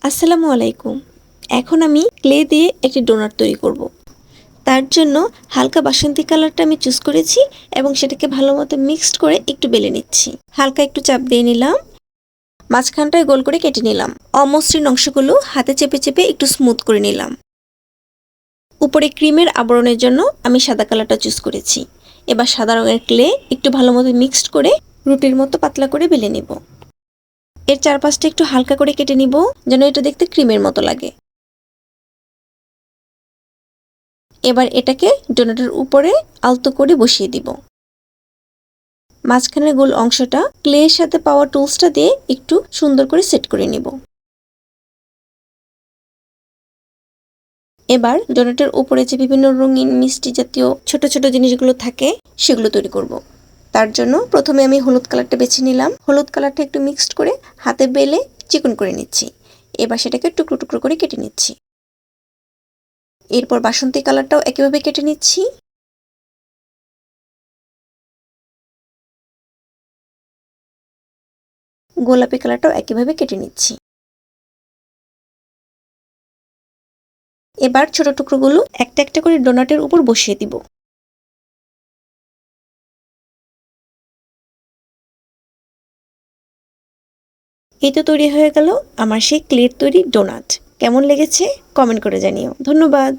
আসসালামু আলাইকুম। এখন আমি ক্লে দিয়ে একটি ডোনাট তৈরি করব। তার জন্য হালকা বাসন্তী কালারটা আমি চুজ করেছি এবং সেটাকে ভালোমতো মিক্সড করে একটু বেলে নিচ্ছি। হালকা একটু চাপ দিয়ে নিলাম, মাঝখানটায় গোল করে কেটে নিলাম। অমসৃণ অংশগুলো হাতে চেপে চেপে একটু স্মুথ করে নিলাম। উপরে ক্রিমের আবরণের জন্য আমি সাদা কালারটা চুজ করেছি। এবার সাদা রঙের ক্লে একটু ভালোমতো মিক্সড করে রুটির মতো পাতলা করে বেলে নিব। এর চারপাশটা একটু হালকা করে কেটে নিব যেন এটা দেখতে ক্রিমের মতো লাগে। এবার এটাকে ডোনাটের উপরে আলতো করে বসিয়ে দিব। মাঝখানের গোল অংশটা ক্লের সাথে পাওয়া টুলসটা দিয়ে একটু সুন্দর করে সেট করে নিব। এবার ডোনাটের উপরে যে বিভিন্ন রঙিন মিষ্টি জাতীয় ছোট ছোট জিনিসগুলো থাকে সেগুলো তৈরি করব। তার জন্য প্রথমে আমি হলুদ কালারটা বেছে নিলাম। হলুদ কালারটা একটু মিক্সড করে হাতে বেলে চিকন করে নিচ্ছি। এবার সেটাকে টুকরো টুকরো করে কেটে নিচ্ছি। এরপর বাসন্তী কালারটাও একইভাবে কেটে নিচ্ছি। গোলাপি কালারটাও একইভাবে কেটে নিচ্ছি। এবার ছোট টুকরোগুলো একটা একটা করে ডোনাটের উপর বসিয়ে দিব। এই তো তৈরি হয়ে গেল আমার সেই ক্লের তৈরি ডোনাট। কেমন লেগেছে কমেন্ট করে জানিও। ধন্যবাদ।